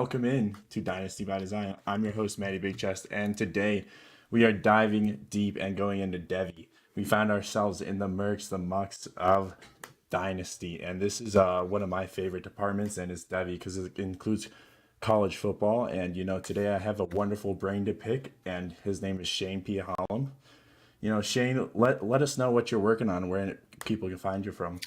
welcome in to Dynasty by Design. I'm your host, Matty Big Chest, and today we are diving deep and going into Devy. We found ourselves in the murks, the mucks of Dynasty, and this is one of my favorite departments, and it's Devy because it includes college football. And today I have a wonderful brain to pick, and his name is Shane P. Hollum. Shane, let us know what you're working on, where people can find you from.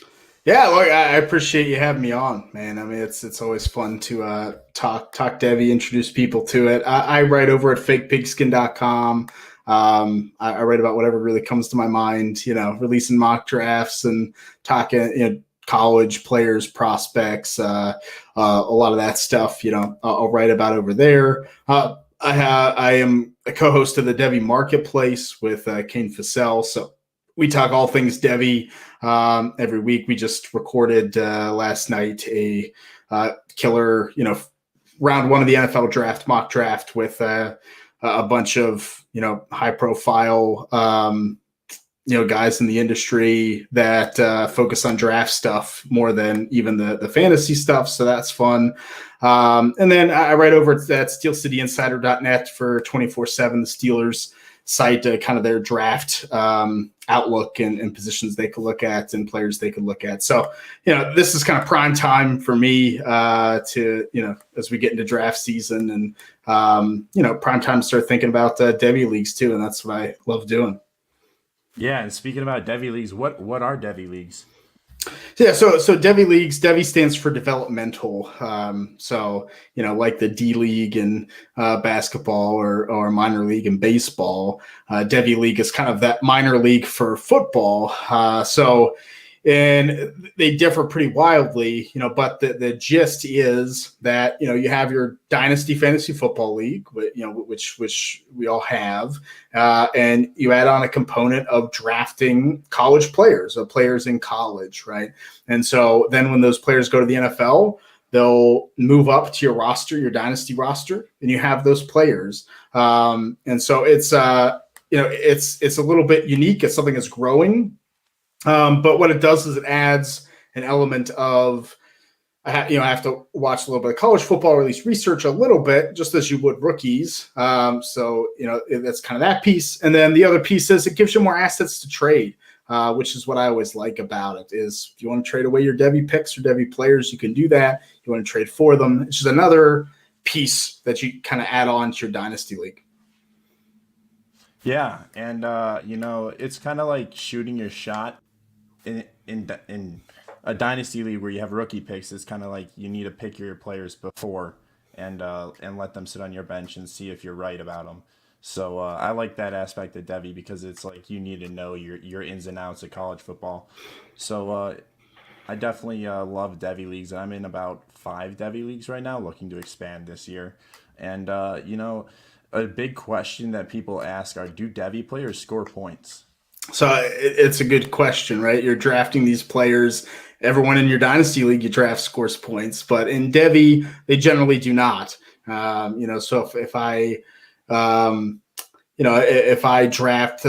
Yeah, look, I appreciate you having me on, man. I mean, it's always fun to talk Devy, introduce people to it. I write over at fakepigskin.com. I write about whatever really comes to my mind, releasing mock drafts and talking, college players, prospects, a lot of that stuff, I'll write about over there. I am a co-host of the Devy Marketplace with Kane Fassell. So we talk all things Devy every week. We just recorded last night a killer, round one of the NFL draft mock draft with a bunch of high profile guys in the industry that focus on draft stuff more than even the fantasy stuff. So that's fun. And then I write over at SteelCityInsider.net for 24/7, the Steelers site, kind of their draft outlook and positions they could look at and players they could look at. So, this is kind of prime time for me as we get into draft season and, prime time to start thinking about Devy leagues too. And that's what I love doing. Yeah, and speaking about Devy leagues, what are Devy leagues? Yeah, so Devy leagues, Devy stands for developmental. Like the D League in basketball or minor league in baseball, Devy league is kind of that minor league for football. And they differ pretty wildly, but the gist is that, you have your dynasty fantasy football league, which we all have, and you add on a component of drafting college players, or players in college, right? And so then when those players go to the NFL, they'll move up to your roster, your dynasty roster, and you have those players. And so it's a little bit unique. It's something that's growing. But what it does is it adds an element of, I have to watch a little bit of college football, or at least research a little bit, just as you would rookies. So that's kind of that piece. And then the other piece is it gives you more assets to trade, which is what I always like about it. Is if you want to trade away your Devy picks or Devy players, you can do that. You want to trade for them. It's just another piece that you kind of add on to your dynasty league. Yeah, and it's kind of like shooting your shot in a dynasty league where you have rookie picks. It's kind of like you need to pick your players before and let them sit on your bench and see if you're right about them. So I like that aspect of Devy because it's like you need to know your ins and outs of college football. So I definitely love Devy leagues. I'm in about 5 Devy leagues right now, looking to expand this year. And a big question that people ask are, do Devy players score points? So it's a good question, right? You're drafting these players. Everyone in your dynasty league, you draft scores points, but in Devy, they generally do not. So if I if I draft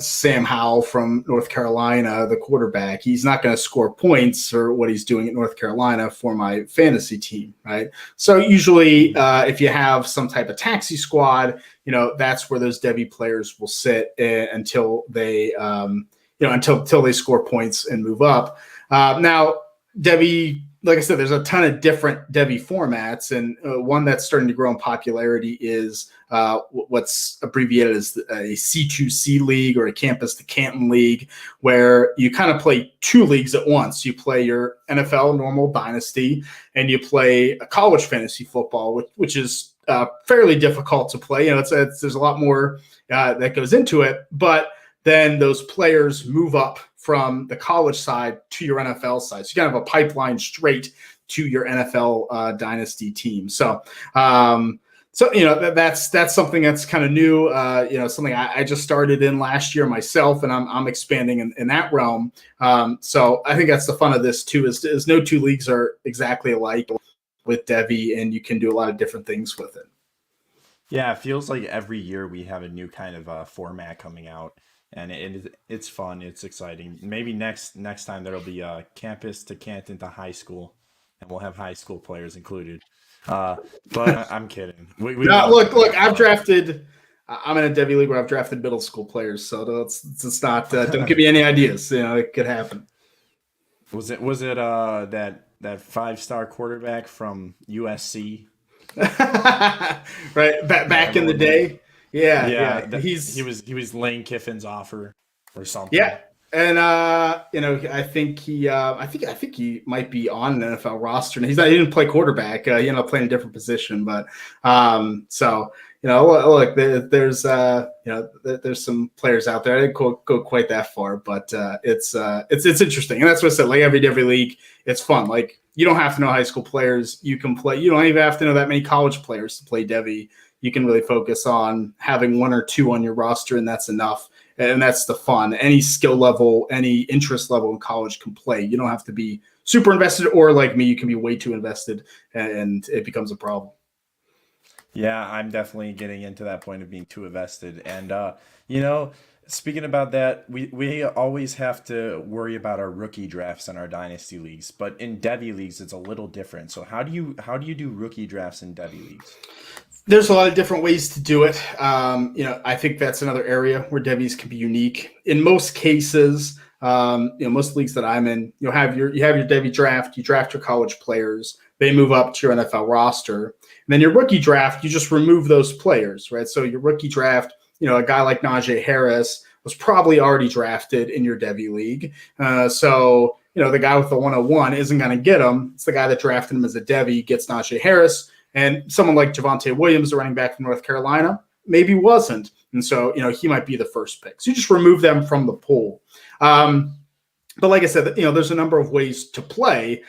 Sam Howell from North Carolina, the quarterback, he's not going to score points for what he's doing at North Carolina for my fantasy team, right? So usually, if you have some type of taxi squad, that's where those Devy players will sit until they, until they score points and move up. Now, Devy, like I said, there's a ton of different Devy formats, and one that's starting to grow in popularity is what's abbreviated as a C2C league, or a campus to Canton league, where you kind of play 2 leagues at once. You play your NFL normal dynasty, and you play a college fantasy football, which is fairly difficult to play. There's a lot more that goes into it, but then those players move up from the college side to your NFL side. So you kind of have a pipeline straight to your NFL dynasty team. So, that's something that's kind of new. Something I just started in last year myself, and I'm expanding in that realm. So I think that's the fun of this too. Is no 2 leagues are exactly alike with Devy, and you can do a lot of different things with it. Yeah, it feels like every year we have a new kind of format coming out, and it's fun. It's exciting. Maybe next time there'll be campus to Canton to high school, and we'll have high school players included. Uh, but I'm kidding. We've No, all look, done look. that. I've drafted. I'm in a Devy league where I've drafted middle school players, so it's not. Don't give me any ideas. It could happen. Was it that 5-star quarterback from USC? Right Yeah, back in the everyone like day. Yeah, yeah, yeah. that he He's was Lane Kiffin's offer or yeah, something. and I think he might be on an NFL roster. And he didn't play quarterback. He ended up playing a different position, but so look, there's some players out there. I didn't go quite that far, but it's interesting, and that's what I said. Like every league, it's fun. Like you don't have to know high school players. You can play. You don't even have to know that many college players to play Devy. You can really focus on having one or two on your roster, and that's enough, and that's the fun. Any skill level, any interest level in college can play. You don't have to be super invested, or like me, you can be way too invested, and it becomes a problem. Yeah, I'm definitely getting into that point of being too invested. And you know, speaking about that, we always have to worry about our rookie drafts in our dynasty leagues, but in Devy leagues it's a little different. So how do you do rookie drafts in Devy leagues? There's a lot of different ways to do it. I think that's another area where Devies can be unique. In most cases, most leagues that I'm in, you have your Devy draft. You draft your college players. They move up to your NFL roster. And then your rookie draft, you just remove those players, right? So your rookie draft, a guy like Najee Harris was probably already drafted in your Devy league. So the guy with the 101 isn't going to get him. It's the guy that drafted him as a Devy gets Najee Harris, and someone like Javonte Williams, the running back from North Carolina, maybe wasn't. And so, he might be the first pick. So you just remove them from the pool. But like I said, there's a number of ways to play,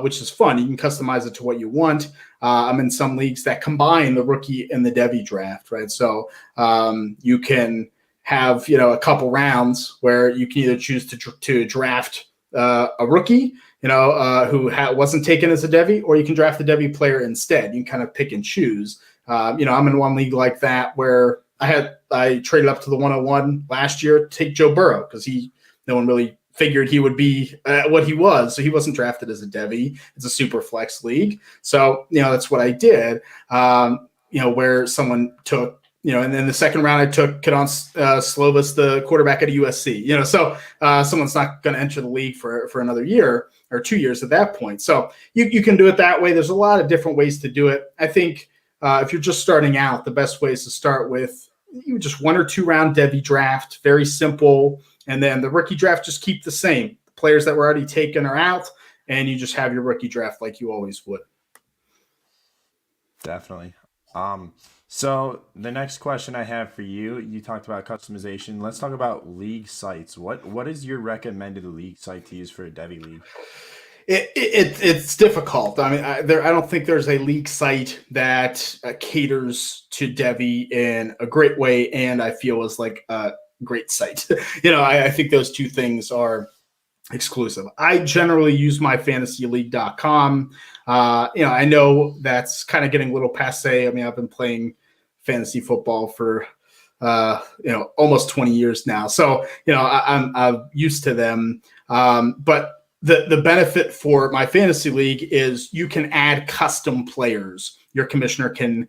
which is fun. You can customize it to what you want. I'm in some leagues that combine the rookie and the Devy draft, right? So you can have, a couple rounds where you can either choose to draft a rookie, wasn't taken as a Devy, or you can draft the Devy player instead. You can kind of pick and choose. I'm in one league like that where I traded up to the 101 last year to take Joe Burrow because no one really figured he would be what he was. So he wasn't drafted as a Devy. It's a super flex league. So, that's what I did, where someone took, and then the second round I took Kadon Slovis, the quarterback at USC, so someone's not going to enter the league for another year or 2 years at that point. So you can do it that way. There's a lot of different ways to do it. I think if you're just starting out, the best way is to start with just 1 or 2 round Devy draft, very simple. And then the rookie draft, just keep the same. The players that were already taken are out, and you just have your rookie draft like you always would. Definitely. Um, so the next question I have for you, you talked about customization. Let's talk about league sites. What is your recommended league site to use for a Devy league? It's difficult. I mean, I don't think there's a league site that caters to Devy in a great way, and I feel is like a great site. I think those two things are exclusive. I generally use myfantasyleague.com. I know that's kind of getting a little passe. I mean, I've been playing fantasy football for almost 20 years now, so I'm used to them. But the benefit for my fantasy league is you can add custom players. Your commissioner can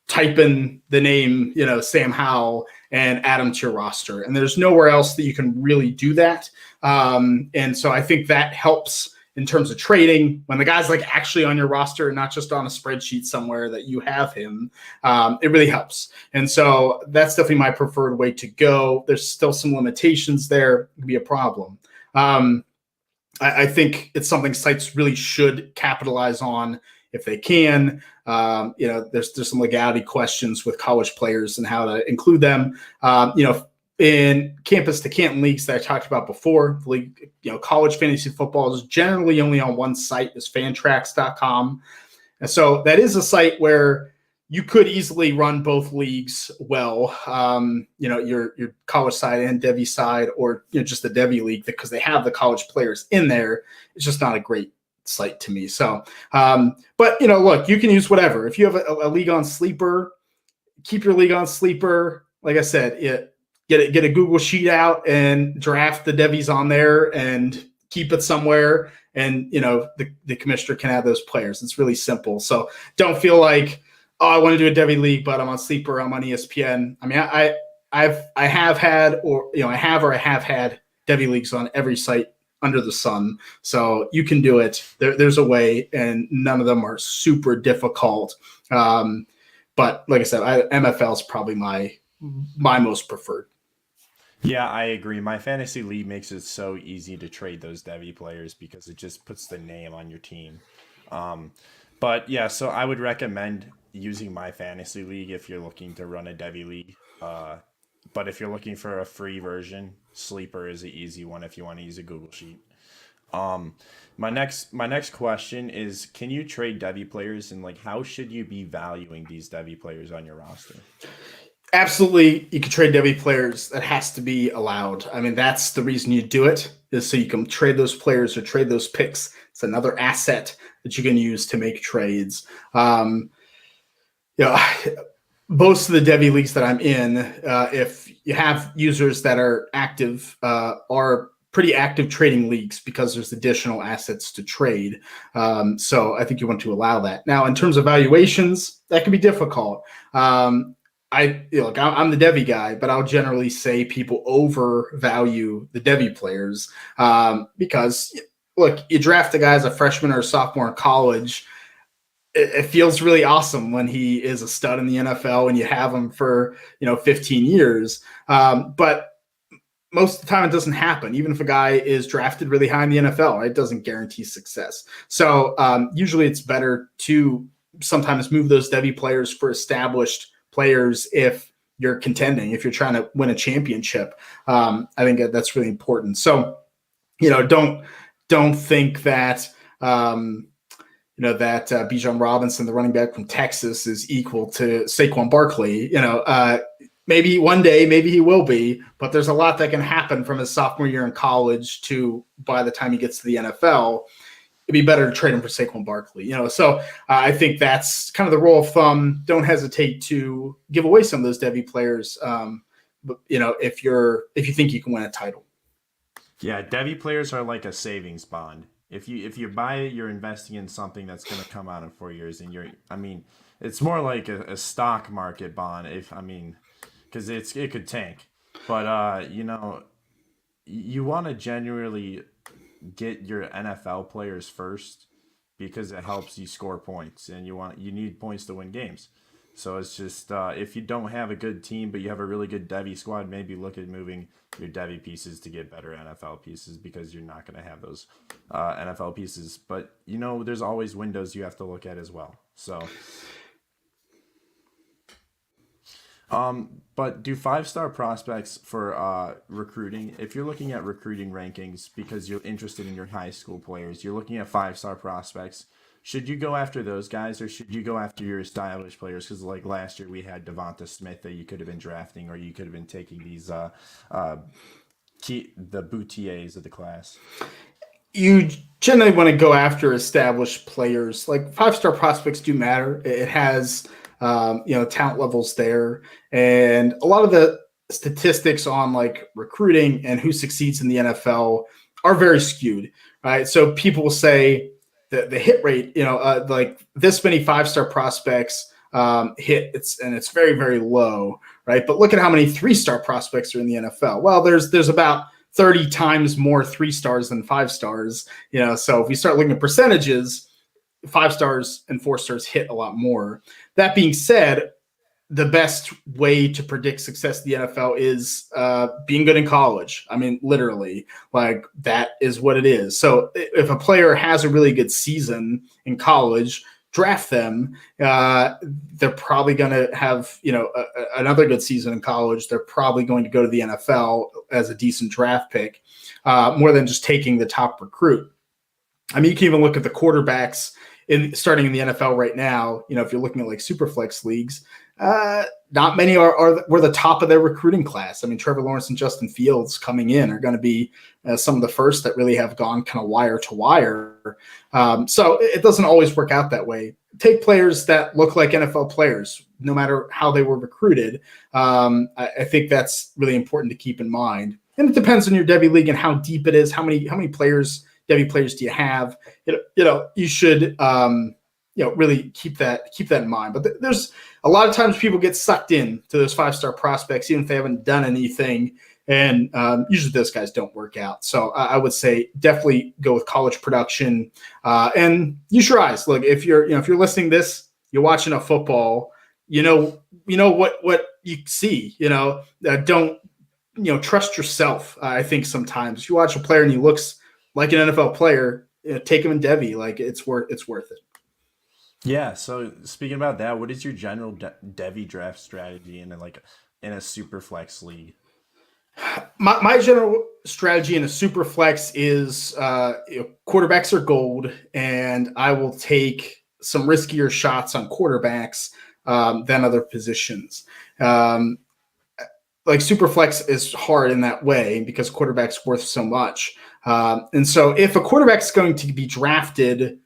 type in the name, Sam Howell, and add them to your roster. And there's nowhere else that you can really do that. And so I think that helps in terms of trading when the guy's like actually on your roster and not just on a spreadsheet somewhere that you have him. It really helps. And so that's definitely my preferred way to go. There's still some limitations there. It can be a problem. I think it's something sites really should capitalize on if they can. There's some legality questions with college players and how to include them. In campus to Canton leagues that I talked about before, the league, college fantasy football is generally only on one site, is fantrax.com. And so that is a site where you could easily run both leagues well, your college side and Devy side, or just the Devy league, because they have the college players in there. It's just not a great site to me. So, but look, you can use whatever. If you have a league on Sleeper, keep your league on Sleeper. Like I said, get a Google sheet out and draft the Devies on there, and keep it somewhere, and the commissioner can add those players. It's really simple. So don't feel like, oh, I want to do a Devy league, but I'm on Sleeper, I'm on ESPN. I mean, I have had, or I have had Devy leagues on every site under the sun. So you can do it. There's a way, and none of them are super difficult. But like I said, MFL is probably my most preferred. Yeah, I agree. My fantasy league makes it so easy to trade those Devy players because it just puts the name on your team. Um, but yeah, so I would recommend using my fantasy league if you're looking to run a Devy league. But if you're looking for a free version, Sleeper is an easy one if you want to use a Google Sheet. Um, my next question is, can you trade Devy players, and like how should you be valuing these Devy players on your roster? Absolutely, you can trade Devy players. That has to be allowed. I mean, that's the reason you do it, is so you can trade those players or trade those picks. It's another asset that you can use to make trades. You know, most of the Devy leagues that I'm in, if you have users that are active, are pretty active trading leagues because there's additional assets to trade. So I think you want to allow that. Now, in terms of valuations, that can be difficult. I'm the Devy guy, but I'll generally say people overvalue the Devy players because, look, you draft a guy as a freshman or a sophomore in college. It feels really awesome when he is a stud in the NFL and you have him for 15 years. But most of the time it doesn't happen. Even if a guy is drafted really high in the NFL, it doesn't guarantee success. So usually it's better to sometimes move those Devy players for established players if you're contending, if you're trying to win a championship. I think that's really important. So, don't think that, Bijan Robinson, the running back from Texas, is equal to Saquon Barkley. Maybe one day, maybe he will be, but there's a lot that can happen from his sophomore year in college to by the time he gets to the NFL. It'd be better to trade him for Saquon Barkley. So I think that's kind of the rule of thumb. Don't hesitate to give away some of those Devy players. If you think you can win a title. Yeah, Devy players are like a savings bond. If you buy it, you're investing in something that's going to come out in 4 years, and it's more like a stock market bond. Because it could tank, but you want to genuinely get your NFL players first because it helps you score points, and you need points to win games. So it's just if you don't have a good team but you have a really good Devy squad, maybe look at moving your Devy pieces to get better NFL pieces because you're not going to have those NFL pieces. But there's always windows you have to look at as well. So. But do 5-star prospects for recruiting, if you're looking at recruiting rankings because you're interested in your high school players, you're looking at 5-star prospects, should you go after those guys or should you go after your established players? Because like last year we had Devonta Smith that you could have been drafting, or you could have been taking these the Boutiers of the class. You generally want to go after established players. Like 5-star prospects do matter. It has talent levels there, and a lot of the statistics on like recruiting and who succeeds in the NFL are very skewed, right? So people will say that the hit rate, like this many 5-star prospects hit, it's very, very low, right? But look at how many 3-star prospects are in the NFL. Well, there's about 30 times more 3-stars than 5-stars, so if we start looking at percentages, 5-stars and 4-stars hit a lot more. That being said, the best way to predict success in the NFL is being good in college. I mean, literally, like that is what it is. So if a player has a really good season in college, draft them. They're probably going to have, another good season in college. They're probably going to go to the NFL as a decent draft pick, more than just taking the top recruit. I mean, you can even look at the quarterbacks starting in the NFL right now. If you're looking at like super flex leagues, not many were the top of their recruiting class. I mean, Trevor Lawrence and Justin Fields coming in are going to be some of the first that really have gone kind of wire to wire. So it doesn't always work out that way. Take players that look like NFL players, no matter how they were recruited. I think that's really important to keep in mind. And it depends on your Devy league and how deep it is, how many players, Devy players do you have? You should really keep that in mind. But there's a lot of times people get sucked in to those 5-star prospects, even if they haven't done anything. And usually those guys don't work out. So I would say definitely go with college production and use your eyes. Look, if you're listening to this, you're watching a football, you know what you see. Don't trust yourself. I think sometimes if you watch a player and he looks like an NFL player, take him in Devy. Like it's worth it. Yeah. So speaking about that, what is your general Devy draft strategy in a super flex league? My general strategy in a super flex is quarterbacks are gold, and I will take some riskier shots on quarterbacks than other positions. Like super flex is hard in that way because quarterback's worth so much. And so if a quarterback's going to be drafted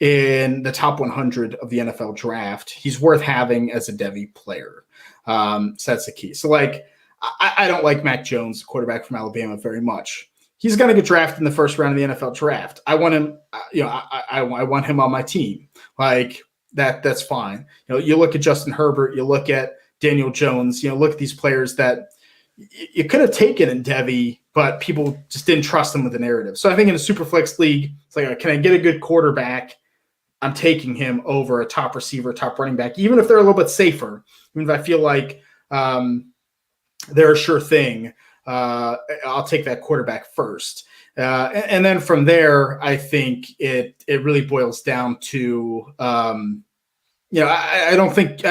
in the top 100 of the NFL draft, he's worth having as a Devy player. So that's the key. So I don't like Mac Jones, quarterback from Alabama, very much. He's going to get drafted in the first round of the NFL draft. I want him, I want him on my team. Like that's fine. You look at Justin Herbert, you look at Daniel Jones, look at these players that you could have taken in Devy, but people just didn't trust them with the narrative. So I think in a super flex league, it's like, can I get a good quarterback? I'm taking him over a top receiver, top running back, even if they're a little bit safer. Even if I feel like they're a sure thing, I'll take that quarterback first. And then from there, I think it really boils down to, I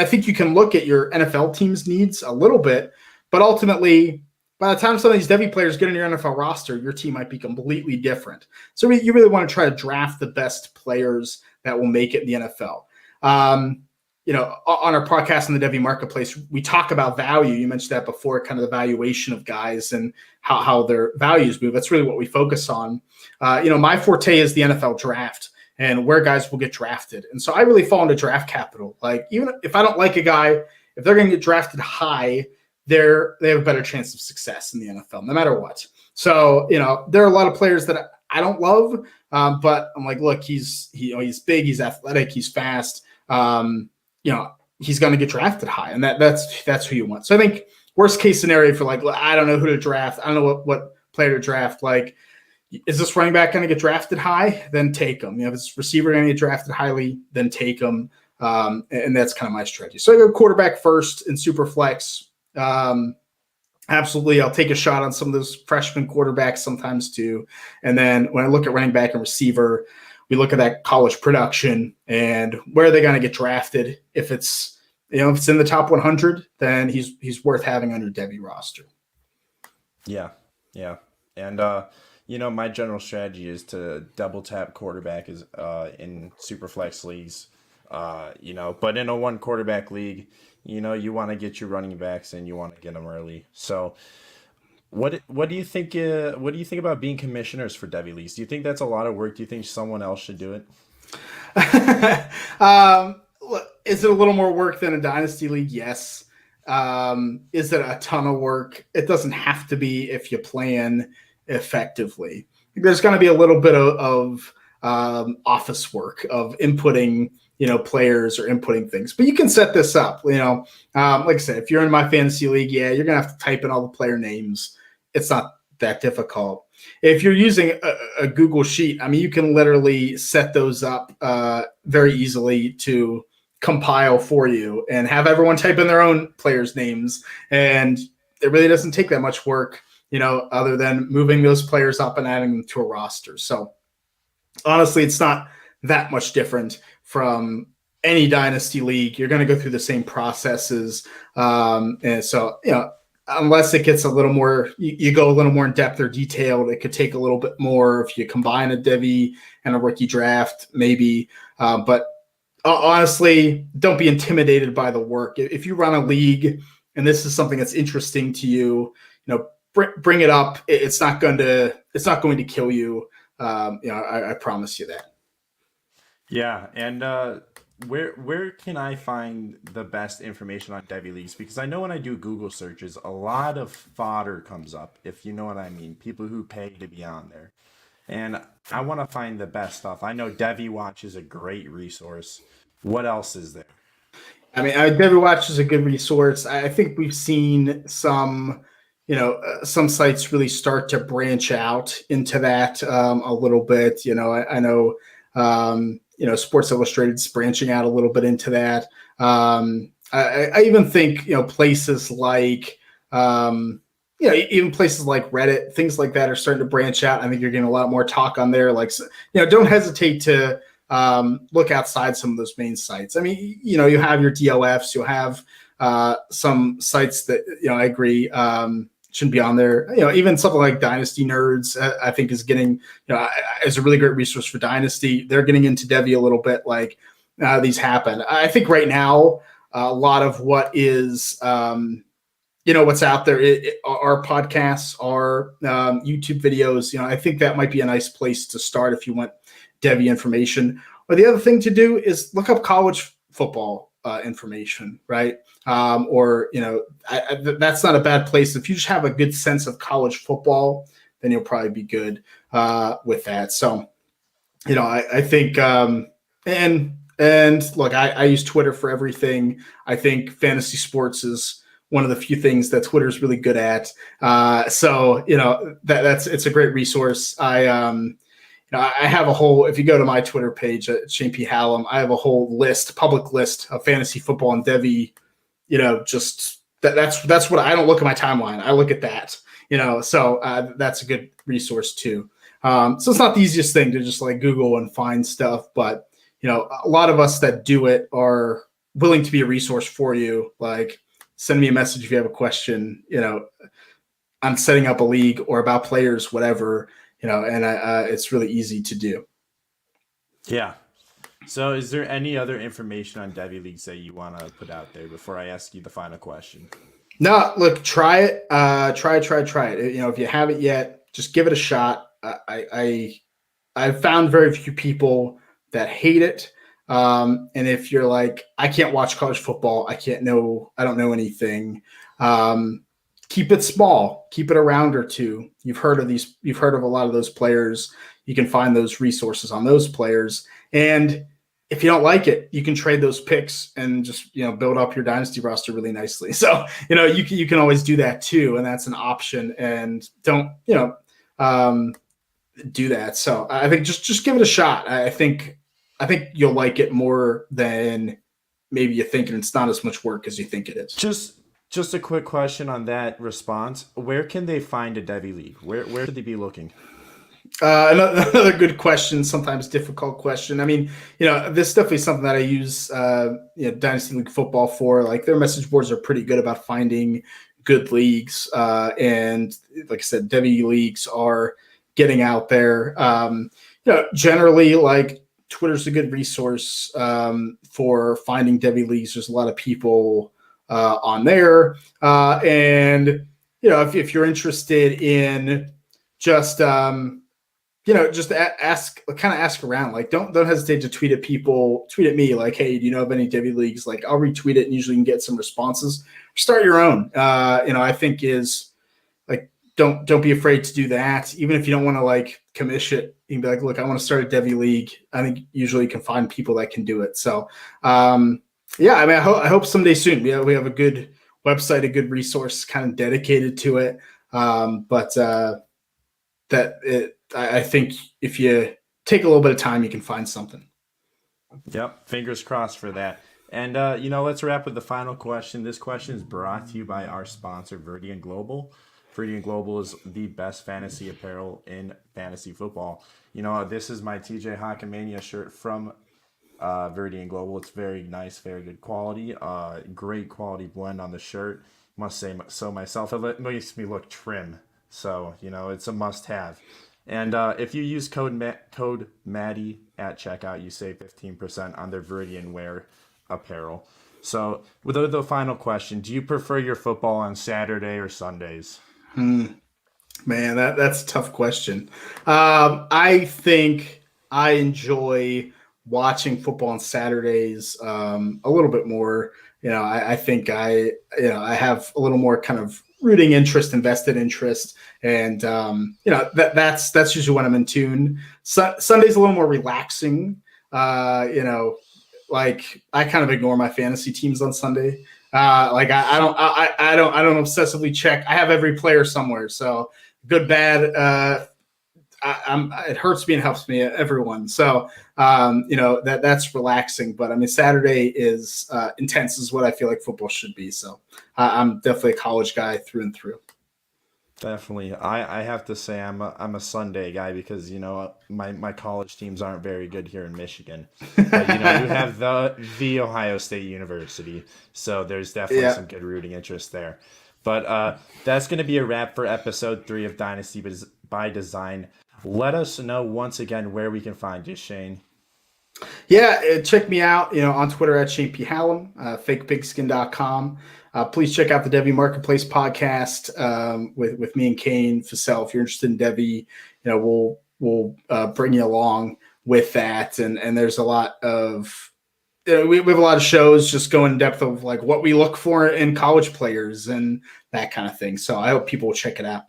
think you can look at your NFL team's needs a little bit, but ultimately, by the time some of these Devy players get on your NFL roster, your team might be completely different. So you really want to try to draft the best players that will make it in the NFL. On our podcast in the Devy Marketplace, we talk about value. You mentioned that before, kind of the valuation of guys and how their values move. That's really what we focus on. My forte is the NFL draft and where guys will get drafted. And so I really fall into draft capital. Like, even if I don't like a guy, if they're going to get drafted high, they have a better chance of success in the NFL, no matter what. So, there are a lot of players that I don't love, but I'm like, look, he's big, he's athletic, he's fast. He's going to get drafted high, and that's who you want. So I think worst case scenario for I don't know who to draft. I don't know what player to draft. Like, is this running back going to get drafted high? Then take him. If it's receiver going to get drafted highly, then take him. And that's kind of my strategy. So I go quarterback first in super flex. Absolutely. I'll take a shot on some of those freshman quarterbacks sometimes too. And then when I look at running back and receiver, we look at that college production and where are they going to get drafted. If it's in the top 100, then he's worth having on your Devy roster. Yeah. Yeah. And, my general strategy is to double tap quarterback in super flex leagues, but in a one quarterback league, you want to get your running backs and you want to get them early. So what do you think? What do you think about being commissioners for Devy leagues? Do you think that's a lot of work? Do you think someone else should do it? Is it a little more work than a dynasty league? Yes. Is it a ton of work? It doesn't have to be if you plan effectively. There's going to be a little bit of office work of inputting, players or inputting things, but you can set this up. Like I said, if you're in my fantasy league, you're going to have to type in all the player names. It's not that difficult. If you're using a Google Sheet, you can literally set those up very easily to compile for you and have everyone type in their own players' names. And it really doesn't take that much work, other than moving those players up and adding them to a roster. So honestly, it's not that much different from any dynasty league. You're going to go through the same processes. And so, unless it gets a little more, you go a little more in depth or detailed, it could take a little bit more if you combine a Devy and a rookie draft, maybe. But honestly, don't be intimidated by the work. If you run a league and this is something that's interesting to you, bring it up. It's not going to kill you. I promise you that. Yeah, and where can I find the best information on Devy leagues? Because I know when I do Google searches, a lot of fodder comes up, if you know what I mean. People who pay to be on there, and I want to find the best stuff. I know Devy Watch is a great resource. What else is there? I mean, Devy Watch is a good resource. I think we've seen some, some sites really start to branch out into that a little bit. I know, Sports Illustrated's branching out a little bit into that. I even think, places like, even places like Reddit, things like that are starting to branch out. I think you're getting a lot more talk on there. Like, don't hesitate to look outside some of those main sites. I mean, you have your DOFs, you'll have some sites that, I agree, shouldn't be on there. Even something like Dynasty Nerds, I think is getting, is a really great resource for Dynasty. They're getting into Devy a little bit. Like these happen. I think right now, a lot of what is, what's out there, our podcasts, our YouTube videos, I think that might be a nice place to start if you want Devy information. Or the other thing to do is look up college football information, right? That's not a bad place. If you just have a good sense of college football, then you'll probably be good with that. So, I think, and look, I use Twitter for everything. I think fantasy sports is one of the few things that Twitter is really good at. It's a great resource. I have a whole, if you go to my Twitter page at Shane P. Hallam, I have a whole public list of fantasy football and Devy, just that's what I don't look at my timeline. I look at that, so that's a good resource too. So it's not the easiest thing to just like Google and find stuff, but, a lot of us that do it are willing to be a resource for you. Like send me a message if you have a question, on setting up a league or about players, whatever. And it's really easy to do. Yeah. So, is there any other information on Devy leagues that you want to put out there before I ask you the final question? No, look, try it. Try it. If you haven't yet, just give it a shot. I've found very few people that hate it. And if you're like, I can't watch college football, I don't know anything. Keep it small, keep it a round or two. You've heard of a lot of those players. You can find those resources on those players. And if you don't like it, you can trade those picks and just, build up your dynasty roster really nicely. So, you can always do that too. And that's an option, and don't, do that. So I think just give it a shot. I think you'll like it more than maybe you think, and it's not as much work as you think it is. Just a quick question on that response. Where can they find a Devy league? Where should they be looking? Another good question, sometimes difficult question. I mean, this is definitely something that I use, Dynasty League Football for. Like their message boards are pretty good about finding good leagues. And like I said, Devy leagues are getting out there. Generally, like Twitter's a good resource for finding Devy leagues. There's a lot of people on there, and if you're interested in just just ask around. Like don't hesitate to tweet at me like, hey, do you know of any Devy leagues? Like I'll retweet it and usually you can get some responses. Start your own. I think is like don't be afraid to do that. Even if you don't want to like commission it, you can be like, look, I want to start a Devy league. I think usually you can find people that can do it. So yeah, I mean, I hope someday soon we have a good website, a good resource kind of dedicated to it. I think if you take a little bit of time, you can find something. Yep, fingers crossed for that. And let's wrap with the final question. This question is brought to you by our sponsor, Verdian Global. Verdian Global is the best fantasy apparel in fantasy football. This is my TJ Hawkmania shirt from Verdian Global. It's very nice, very good quality. Great quality blend on the shirt. Must say so myself. It makes me look trim. So, it's a must-have. And if you use code Maddie at checkout, you save 15% on their Veridian Wear apparel. So, with the final question, do you prefer your football on Saturday or Sundays? Man, that's a tough question. I think I enjoy watching football on Saturdays a little bit more. I think I have a little more kind of rooting interest, invested interest, and that's usually when I'm in tune. Sunday's a little more relaxing. Like I kind of ignore my fantasy teams on Sunday. Like I don't obsessively check. I have every player somewhere, so good, bad. It hurts me and helps me, everyone. So that's relaxing. But I mean, Saturday is intense, is what I feel like football should be. So I'm definitely a college guy through and through. Definitely. I have to say I'm a Sunday guy because my college teams aren't very good here in Michigan. But you have the Ohio State University, so there's definitely Yeah. some good rooting interest there. But that's going to be a wrap for episode 3 of Dynasty by Design. Let us know once again where we can find you, Shane. Yeah, check me out, on Twitter at Shane P. Hallam, fakepigskin.com. Please check out the Devy Marketplace podcast with me and Kane Fassell. If you're interested in Devy, we'll bring you along with that. And there's a lot of we have a lot of shows just go in depth of like what we look for in college players and that kind of thing. So I hope people will check it out.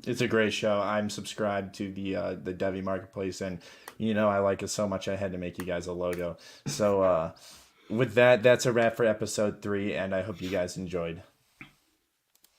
It's a great show. I'm subscribed to the Devy Marketplace, and I like it so much I had to make you guys a logo. So with that, that's a wrap for episode 3, and I hope you guys enjoyed.